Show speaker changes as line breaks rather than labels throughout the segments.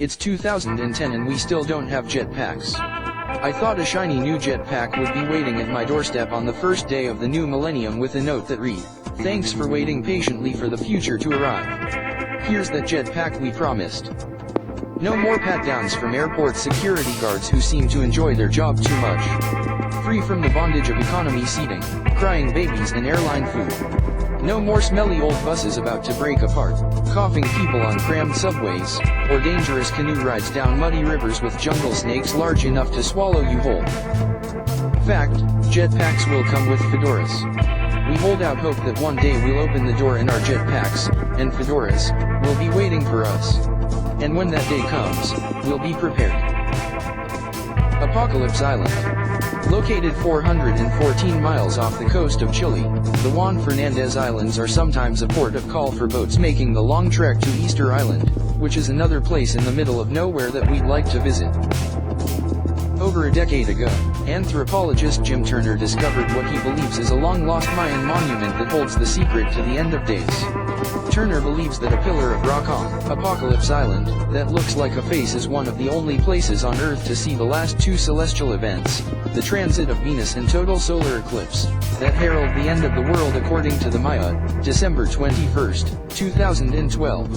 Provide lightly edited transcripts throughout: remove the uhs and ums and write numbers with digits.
It's 2010 and we still don't have jetpacks. I thought a shiny new jetpack would be waiting at my doorstep on the first day of the new millennium with a note that read, "Thanks for waiting patiently for the future to arrive. Here's that jetpack we promised." No more pat-downs from airport security guards who seem to enjoy their job too much. Free from the bondage of economy seating, crying babies and airline food. No more smelly old buses about to break apart, coughing people on crammed subways, or dangerous canoe rides down muddy rivers with jungle snakes large enough to swallow you whole. Fact, jetpacks will come with fedoras. We hold out hope that one day we'll open the door in our jetpacks, and fedoras will be waiting for us. And when that day comes, we'll be prepared. Apocalypse Island. Located 414 miles off the coast of Chile, the Juan Fernandez Islands are sometimes a port of call for boats making the long trek to Easter Island, which is another place in the middle of nowhere that we'd like to visit. Over a decade ago, anthropologist Jim Turner discovered what he believes is a long-lost Mayan monument that holds the secret to the end of days. Turner believes that a pillar of rock on Apocalypse Island that looks like a face is one of the only places on Earth to see the last two celestial events, the transit of Venus and total solar eclipse, that herald the end of the world according to the Maya, December 21, 2012.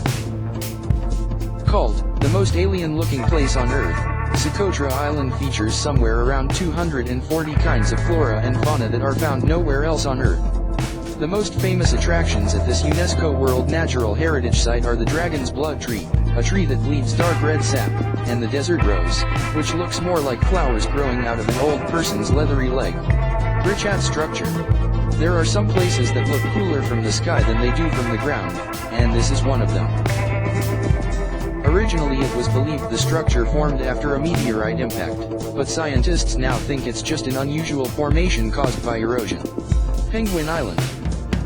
Called the most alien-looking place on Earth, Socotra Island features somewhere around 240 kinds of flora and fauna that are found nowhere else on Earth. The most famous attractions at this UNESCO World Natural Heritage Site are the Dragon's Blood Tree, a tree that bleeds dark red sap, and the Desert Rose, which looks more like flowers growing out of an old person's leathery leg. Rich at structure. There are some places that look cooler from the sky than they do from the ground, and this is one of them. Originally it was believed the structure formed after a meteorite impact, but scientists now think it's just an unusual formation caused by erosion. Penguin Island.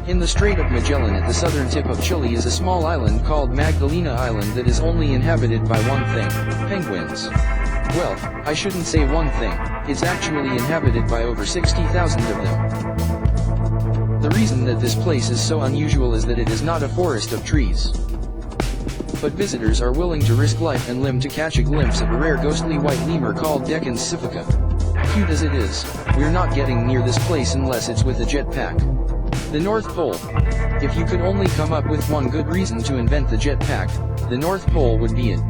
In the Strait of Magellan at the southern tip of Chile is a small island called Magdalena Island that is only inhabited by one thing, penguins. Well, I shouldn't say one thing, it's actually inhabited by over 60,000 of them. The reason that this place is so unusual is that it is not a forest of trees. But visitors are willing to risk life and limb to catch a glimpse of a rare ghostly white lemur called Deccan's Siphica. Cute as it is, we're not getting near this place unless it's with a jetpack. The North Pole. If you could only come up with one good reason to invent the jetpack, the North Pole would be it.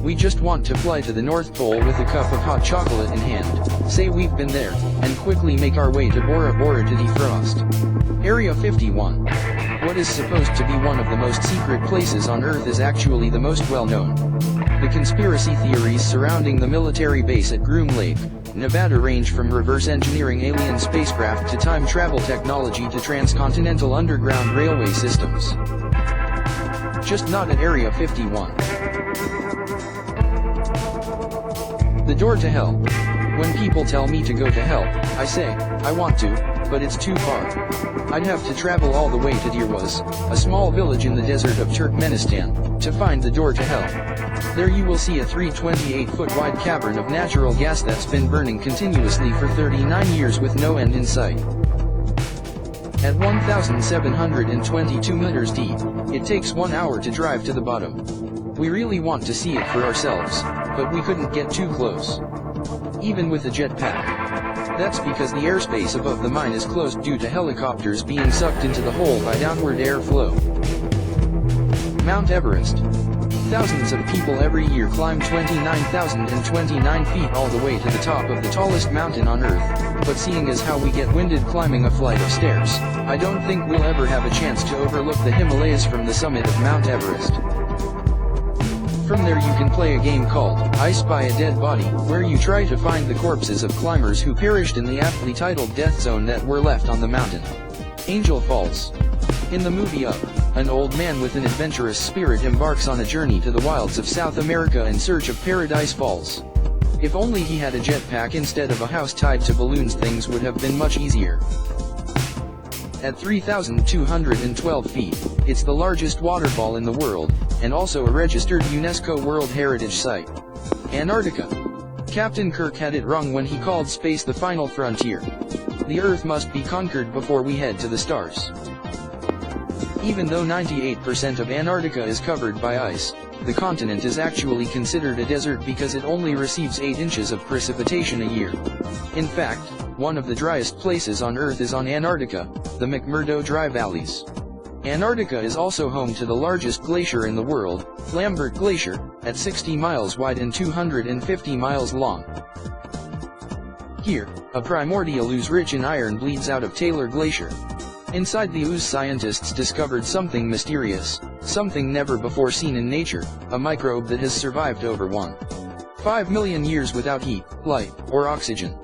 We just want to fly to the North Pole with a cup of hot chocolate in hand, say we've been there, and quickly make our way to Bora Bora to defrost. Area 51. What is supposed to be one of the most secret places on Earth is actually the most well-known. The conspiracy theories surrounding the military base at Groom Lake, Nevada range from reverse engineering alien spacecraft to time travel technology to transcontinental underground railway systems. Just not at Area 51. The door to hell. When people tell me to go to hell, I say, I want to, but it's too far. I'd have to travel all the way to Dirwas, a small village in the desert of Turkmenistan, to find the door to hell. There you will see a 328-foot-wide cavern of natural gas that's been burning continuously for 39 years with no end in sight. At 1,722 meters deep, it takes 1 hour to drive to the bottom. We really want to see it for ourselves, but we couldn't get too close. Even with a jetpack. That's because the airspace above the mine is closed due to helicopters being sucked into the hole by downward airflow. Mount Everest. Thousands of people every year climb 29,029 feet all the way to the top of the tallest mountain on Earth, but seeing as how we get winded climbing a flight of stairs, I don't think we'll ever have a chance to overlook the Himalayas from the summit of Mount Everest. From there you can play a game called I Spy a Dead Body, where you try to find the corpses of climbers who perished in the aptly titled death zone that were left on the mountain. Angel Falls. In the movie Up, an old man with an adventurous spirit embarks on a journey to the wilds of South America in search of Paradise Falls. If only he had a jetpack instead of a house tied to balloons, things would have been much easier. At 3,212 feet, it's the largest waterfall in the world, and also a registered UNESCO World Heritage Site. Antarctica. Captain Kirk had it wrong when he called space the final frontier. The Earth must be conquered before we head to the stars. Even though 98% of Antarctica is covered by ice, The continent is actually considered a desert because it only receives 8 inches of precipitation a year. In fact, one of the driest places on Earth is on Antarctica, the McMurdo Dry Valleys. Antarctica is also home to the largest glacier in the world, Lambert Glacier, at 60 miles wide and 250 miles long. Here, a primordial ooze rich in iron bleeds out of Taylor Glacier. Inside the ooze, scientists discovered something mysterious, something never before seen in nature, a microbe that has survived over 1.5 million years without heat, light, or oxygen.